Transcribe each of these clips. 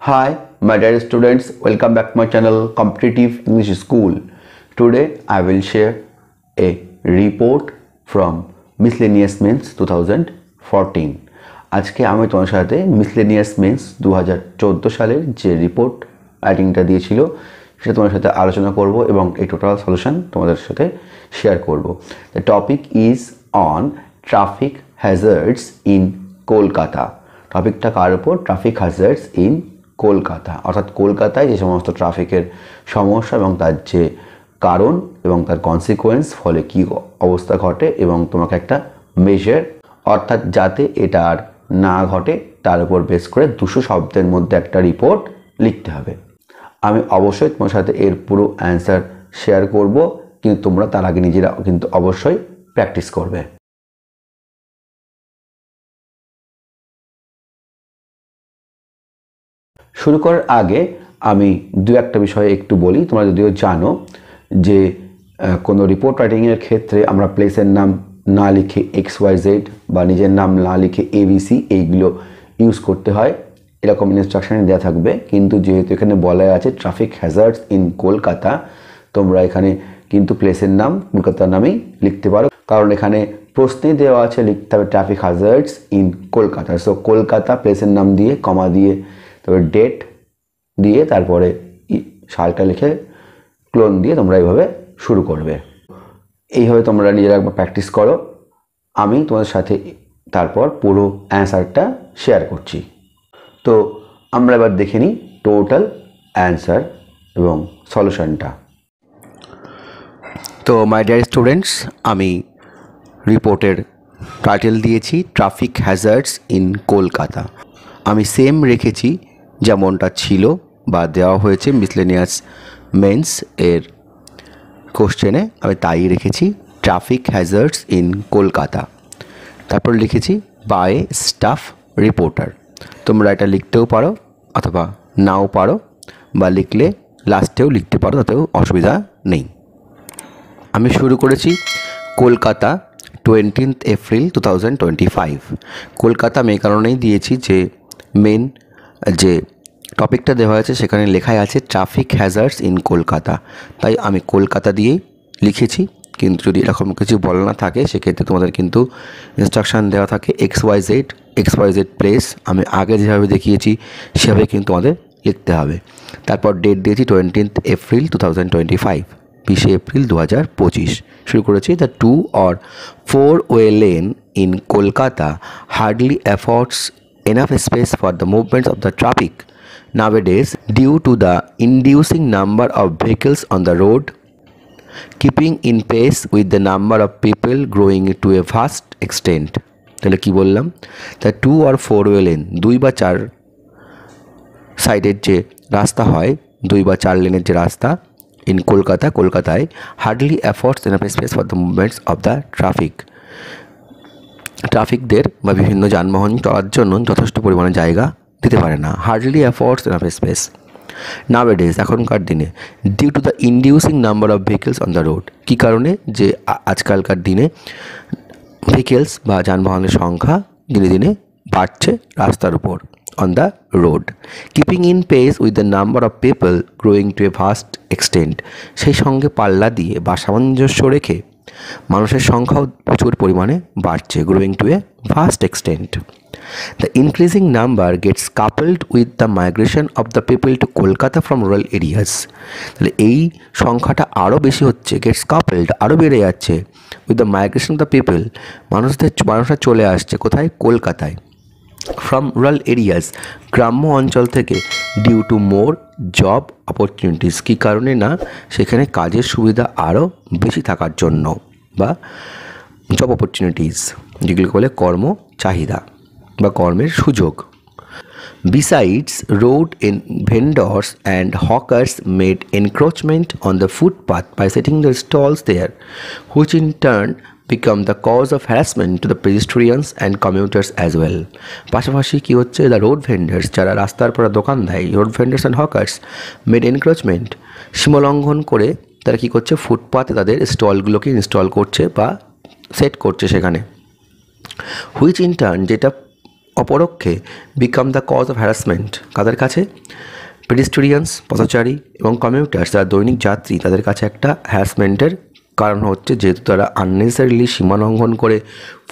Hi, my dear students, welcome back to my channel Competitive English School. Today I will share a report from Miscellaneous Mains 2014. আজকে আমি তোমার সাথে Miscellaneous Mains 2014 সালের যে report রাইটিংটা দিয়েছিল সেটা তোমার সাথে আলোচনা করব এবং এই টোটাল সলিউশন তোমাদের সাথে শেয়ার করব। The topic is on traffic hazards in Kolkata. টপিকটা কার উপর? ট্রাফিক হ্যাজার্ডস ইন কলকাতা, অর্থাৎ কলকাতায় যে সমস্ত ট্রাফিকের সমস্যা এবং তার যে কারণ এবং তার কনসিকোয়েন্স, ফলে কি অবস্থা ঘটে এবং তোমাকে একটা মেজার, অর্থাৎ যাতে এটা আর না ঘটে তার উপর বেস করে 200 শব্দের মধ্যে একটা রিপোর্ট লিখতে হবে। আমি অবশ্যই তোমার সাথে এর পুরো অ্যান্সার শেয়ার করব, কিন্তু তোমরা তার আগে নিজেরা কিন্তু অবশ্যই প্র্যাকটিস করবে। শুরু করার আগে আমি দু একটা বিষয়ে একটু বলি। তোমরা যদিও জানো যে কোনো রিপোর্ট রাইটিংয়ের ক্ষেত্রে আমরা প্লেসের নাম না লিখে XYZ বা নিজের নাম না লিখে ABC এইগুলো ইউজ করতে হয়, এরকম ইনস্ট্রাকশনে দেওয়া থাকবে। কিন্তু যেহেতু এখানে বলা আছে ট্রাফিক হ্যাজার্ডস ইন কলকাতা, তোমরা এখানে কিন্তু প্লেসের নাম কলকাতার নামেই লিখতে পারো, কারণ এখানে প্রশ্নে দেওয়া আছে লিখতে হবে traffic hazards in Kolkata. So Kolkata প্লেসের নাম দিয়ে কমা দিয়ে তারপরে ডেট দিয়ে তারপরে সালটা লিখে ক্লোন দিয়ে তোমরা এইভাবে শুরু করবে। এইভাবে তোমরা নিজেরা একবার প্র্যাকটিস করো। আমি তোমাদের সাথে তারপর পুরো অ্যান্সারটা শেয়ার করছি। তো আমরা এবার দেখে নিই টোটাল অ্যান্সার এবং সলিউশনটা। তো মাই ডিয়ার স্টুডেন্টস, আমি রিপোর্টের টাইটেল দিয়েছি ট্রাফিক হ্যাজার্ডস ইন কলকাতা। আমি সেম রেখেছি যেমনটা ছিল বা দেওয়া হয়েছে মিসলেনিয়াস মেন্স এর কোশ্চেনে, আমি তাই রেখেছি ট্রাফিক হ্যাজার্ডস ইন কলকাতা। তারপর লিখেছি বাই স্টাফ রিপোর্টার। তোমরা এটা লিখতেও পারো অথবা নাও পারো, বা লিখলে লাস্টেও লিখতে পারো, তাতেও অসুবিধা নেই। আমি শুরু করেছি কলকাতা 20 এপ্রিল 2025। কলকাতা আমি এই কারণেই দিয়েছি যে মেন যে টপিকটা দেওয়া আছে সেখানে লেখাই আছে ট্রাফিক হ্যাজার্ডস ইন কলকাতা, তাই আমি কলকাতা দিয়েই লিখেছি। কিন্তু যদি এরকম কিছু বলা না থাকে সেক্ষেত্রে তোমাদের কিন্তু ইনস্ট্রাকশান দেওয়া থাকে XYZ প্লেস, আমি আগে যেভাবে দেখিয়েছি সেভাবে কিন্তু তোমাদের লিখতে হবে। তারপর ডেট দিয়েছি 20 এপ্রিল 2025, 20 এপ্রিল 2025। শুরু করেছি the 2 or 4 way lane in Kolkata hardly affords enough space for the movements of the traffic nowadays due to the inducing number of vehicles on the road, keeping in pace with the number of people growing to a vast extent. তাহলে কি বললাম? তা 2 or 4 way lane, 2 বা 4 সাইডের যে রাস্তা হয়, 2 বা 4 লেনের যে রাস্তা ইন কলকাতায় hardly affords enough space for the movements of the ট্রাফিকদের বা বিভিন্ন যানবাহন চলার জন্য যথেষ্ট পরিমাণে জায়গা দিতে পারে না। Hardly affords enough space nowadays, এখনকার দিনে, due to the inducing number of vehicles on the road, কী কারণে? যে আজকালকার দিনে ভেহিকলস বা যানবাহনের সংখ্যা দিনে দিনে বাড়ছে রাস্তার উপর, on the road. Keeping in pace with the number of people growing to a vast extent, সেই সঙ্গে পাল্লা দিয়ে বা সামঞ্জস্য রেখে মানুষের সংখ্যাও প্রচুর পরিমাণে বাড়ছে, growing to a vast extent. The increasing number gets coupled with the migration of the people to Kolkata from rural areas. তাহলে এই সংখ্যাটা আরও বেশি হচ্ছে, গেটস কাপলড, আরও বেড়ে যাচ্ছে with the migration of the people, মানুষরা চলে আসছে কোথায়? কলকাতায়। ফ্রম রুরাল এরিয়াস, গ্রাম্য অঞ্চল থেকে, due to more job opportunities, কী কারণে? না সেখানে কাজের সুবিধা আরও বেশি থাকার জন্য, বা জব অপরচুনিটিস যেগুলো বলে কর্ম চাহিদা বা কর্মের সুযোগ। Besides, road vendors and hawkers made encroachment on the footpath by setting their stalls there, which in turn become the cause of harassment to the pedestrians and commuters as well. পাশাপাশি কী হচ্ছে? The road vendors, যারা রাস্তার পরে দোকান দেয়, road vendors and hawkers made encroachment, সীমালঙ্ঘন করে তারা কী করছে? ফুটপাথে তাদের স্টলগুলোকে ইনস্টল করছে বা সেট করছে সেখানে। হুইচ ইন টার্ন, যেটা অপরক্ষে become the cause of harassment কাদের কাছে? পেডিস্ট্রিয়ানস পথচারী এবং কমিউটার্স যারা দৈনিক যাত্রী তাদের কাছে একটা হ্যারাসমেন্টের কারণ হচ্ছে, যেহেতু তারা আননেসেসারিলি সীমা লঙ্ঘন করে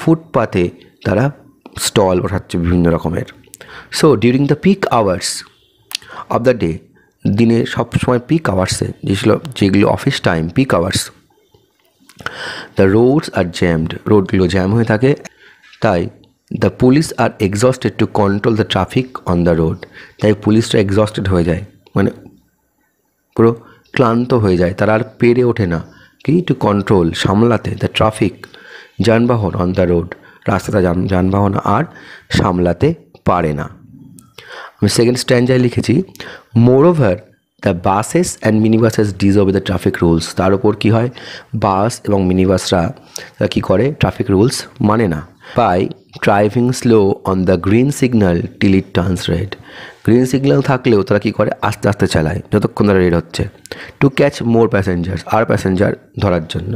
ফুটপাতে তারা স্টল বসাচ্ছে বিভিন্ন রকমের। So during the peak hours of the day, দিনে সবসময় পিক আওয়ার্সে যেগুলো office time peak hours, the roads are jammed, রোডগুলো জ্যাম হয়ে থাকে। তাই the police are exhausted to control the traffic on the road, তাই পুলিশরা এক্সস্টেড হয়ে যায়, মানে পুরো ক্লান্ত হয়ে যায়, তারা আর পেরে ওঠে না কি টু কন্ট্রোল সামলাতে দ্য ট্রাফিক যানবাহন অন দ্য রোড, রাস্তাতে যানবাহন আর সামলাতে পারে না। আমি সেকেন্ড স্ট্যান্ডায় লিখেছি moreover the buses and mini buses ডিসঅবে the traffic rules, তার উপর কী হয়, বাস এবং মিনি বাসরা তারা কী করে, ট্রাফিক রুলস মানে না। By driving slow on the green signal till it turns red, green signal থাকলেও তারা কী করে, আস্তে আস্তে চালায় যতক্ষণ তারা রেড হচ্ছে। টু ক্যাচ মোর প্যাসেঞ্জার্স, আর প্যাসেঞ্জার ধরার জন্য,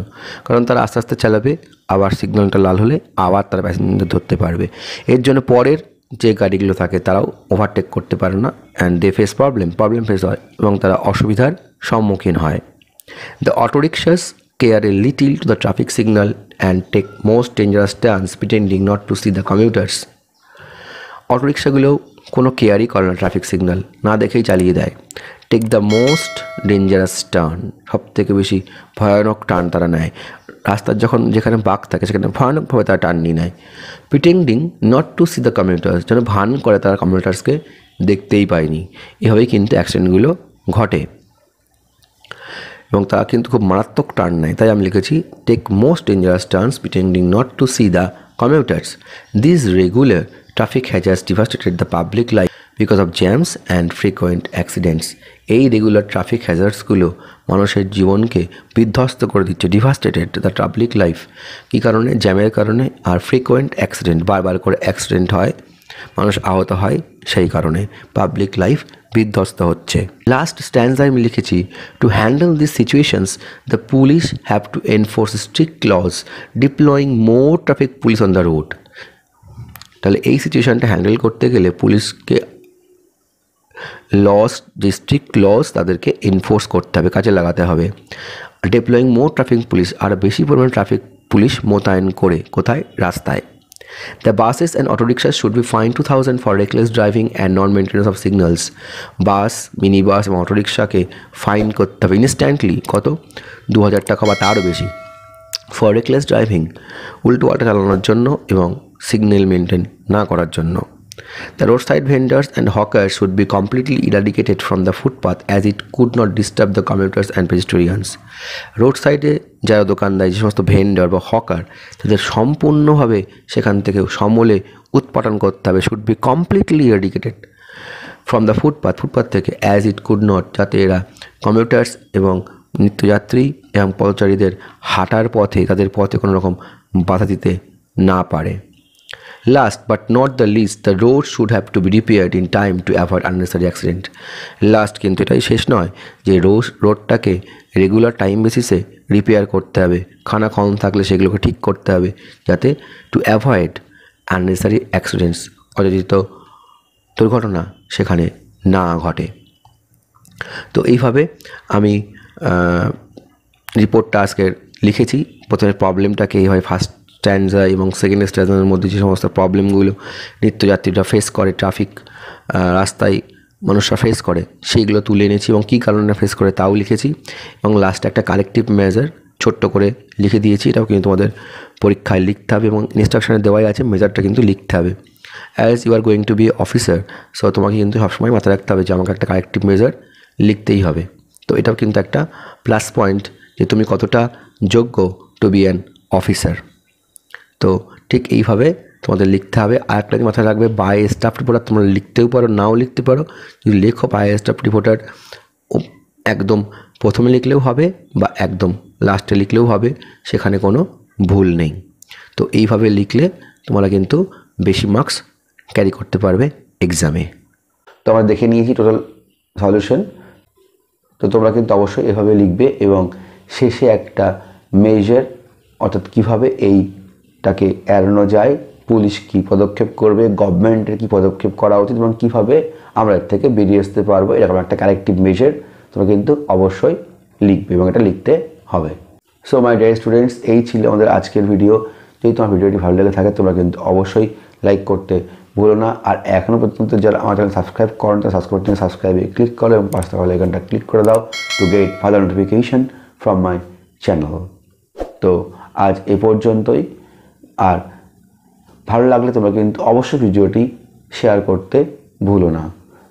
কারণ তারা আস্তে আস্তে চালাবে, আবার সিগন্যালটা লাল হলে আবার তারা প্যাসেঞ্জার ধরতে পারবে। এর জন্য পরের যে গাড়িগুলো থাকে তারাও ওভারটেক করতে পারে না, and they face problem face হয় এবং তারা অসুবিধার সম্মুখীন হয়। The autorickshaws care a little to the traffic signal and take most dangerous turns pretending not to see the commuters, অটোরিক্সাগুলোও কোনো কেয়ারই করে না, ট্রাফিক সিগন্যাল না দেখেই চালিয়ে দেয়। Take the most dangerous turn, সব থেকে বেশি ভয়ানক টার্ন তারা নেয়, রাস্তার যেখানে বাঁক থাকে সেখানে ভয়ানকভাবে তারা টার্ন নিয়ে নেয়। Pretending not to see the commuters, যেন ভান করে তারা কমিউটার্সকে দেখতেই পায়নি, এভাবেই কিন্তু অ্যাক্সিডেন্টগুলো ঘটে এবং তারা কিন্তু খুব মারাত্মক টার্ন নেয়। তাই আমি লিখেছি take most dangerous turns pretending not to see the commuters. This regular traffic has devastated the public life because of jams and frequent accidents, এই রেগুলার ট্রাফিক হ্যাজার্ডসগুলো মানুষের জীবনকে বিধ্বস্ত করে দিচ্ছে। ডিভাস্টেটেড দ্য পাবলিক লাইফ, কী কারণে, জ্যামের কারণে, আর ফ্রিকোয়েন্ট অ্যাক্সিডেন্ট, বারবার করে অ্যাক্সিডেন্ট হয়, মানুষ আহত হয়, সেই কারণে পাবলিক লাইফ বিধ্বস্ত হচ্ছে। লাস্ট স্ট্যান্ডায় আমি লিখেছি to handle this situations the police have to enforce strict laws deploying more traffic police on the road, তাহলে এই সিচুয়েশানটা হ্যান্ডেল করতে গেলে পুলিশকে লস, যে স্ট্রিক্ট লস তাদেরকে এনফোর্স করতে হবে, কাজে লাগাতে হবে। ডিপ্লয়িং মোর ট্রাফিক পুলিশ, আর বেশি পরিমাণে ট্রাফিক পুলিশ মোতায়েন করে, কোথায়, রাস্তায়। The buses and auto rickshaws should be fine 2000 for reckless driving and non maintenance of signals, bus, mini bus এবং অটো রিক্সাকে ফাইন করতে হবে ইনস্ট্যান্টলি, কত, 2000 টাকা বা তারও বেশি, ফর রেকলেস ড্রাইভিং, উল্টো পাল্টা চালানোর জন্য এবং সিগন্যাল মেনটেন না করার জন্য। The roadside vendors and hawkers should be completely eradicated from the footpath as it could not disturb the commuters and pedestrians. Road সাইডে যারা দোকানদার, যে সমস্ত ভেন্ডর বা হকার, তাদের সম্পূর্ণভাবে সেখান থেকে সমূলে উৎপাটন করতে হবে। Should be completely eradicated from the footpath থেকে, অ্যাজ ইট কুড নট, যাতে এরা কমিউটার্স এবং নিত্যযাত্রী এবং পথচারীদের হাঁটার পথে, তাদের পথে কোনো রকম বাধা দিতে না পারে। Last but not the least, the road should have to be repaired in time to avoid unnecessary accident. Last কিন্তু এটাই শেষ নয়, যে রোডটাকে রেগুলার টাইম বেসিসে রিপেয়ার করতে হবে, খানাখন্দ থাকলে সেগুলোকে ঠিক করতে হবে, যাতে টু অ্যাভয়েড আননেসেসারি অ্যাক্সিডেন্টস, অযাচিত দুর্ঘটনা সেখানে না ঘটে। তো এইভাবে আমি রিপোর্টটা আজকের লিখেছি। প্রথমে প্রবলেমটাকে এইভাবে ফার্স্ট স্ট্যান্ডা এবং সেকেন্ড স্ট্যান্ডার মধ্যে যে সমস্ত প্রবলেমগুলো নিত্যযাত্রীরা ফেস করে, ট্রাফিক রাস্তায় মানুষরা ফেস করে, সেইগুলো তুলে এনেছি এবং কী কারণে ফেস করে তাও লিখেছি। এবং লাস্টে একটা কালেকটিভ মেজার ছোট্ট করে লিখে দিয়েছি, এটাও কিন্তু তোমাদের পরীক্ষায় লিখতে হবে এবং ইনস্ট্রাকশানে দেওয়াই আছে, মেজারটা কিন্তু লিখতে হবে। As you are going to be officer, so তোমাকে কিন্তু সবসময় মাথায় রাখতে হবে যে আমাকে একটা কালেকটিভ মেজার লিখতেই হবে। তো এটাও কিন্তু একটা প্লাস পয়েন্ট যে তুমি কতটা যোগ্য টু বি অ্যান অফিসার। তো ঠিক এইভাবে তোমাদের লিখতে হবে। আর একটা মাথায় রাখবে, বাই স্টাফ রিপোর্টার তোমরা লিখতেও পারো, নাও লিখতে পারো। যদি লেখো বাই স্টাফ রিপোর্টার, একদম প্রথমে লিখলেও হবে বা একদম লাস্টে লিখলেও হবে, সেখানে কোনো ভুল নেই। তো এইভাবে লিখলে তোমরা কিন্তু বেশি মার্কস ক্যারি করতে পারবে এক্সামে। তো আমরা দেখে নিয়েছি টোটাল সলিউশন। তো তোমরা কিন্তু অবশ্যই এভাবে লিখবে এবং শেষে একটা মেজার, অর্থাৎ কীভাবে এইটাকে এড়ানো যায় পুলিশ কী পদক্ষেপ করবে, গভর্নমেন্টের কী পদক্ষেপ করা উচিত এবং কীভাবে আমরা এর থেকে বেরিয়ে আসতে পারবো, এরকম একটা কারেক্টিভ মেজার তোমরা কিন্তু অবশ্যই লিখবে এবং এটা লিখতে হবে। সো মাই ডিয়ার স্টুডেন্টস, এই ছিল আমাদের আজকের ভিডিও। যদি তোমার ভিডিওটি ভালো লেগে থাকে তোমরা কিন্তু অবশ্যই লাইক করতে ভুলো না। আর এখনও পর্যন্ত যারা আমার চ্যানেল সাবস্ক্রাইব করেন তারা সাবস্ক্রাইবে ক্লিক করো এবং পাশে থাকা বেল আইকনটা ক্লিক করে দাও to get further notification from my channel. তো আজ এ পর্যন্তই। আর ভালো লাগলে তোমরা কিন্তু অবশ্যই ভিডিওটি শেয়ার করতে ভুলো না।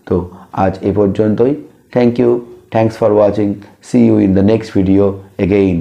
তো আজ এ পর্যন্তই। Thank you, thanks for watching, see you in the next video again.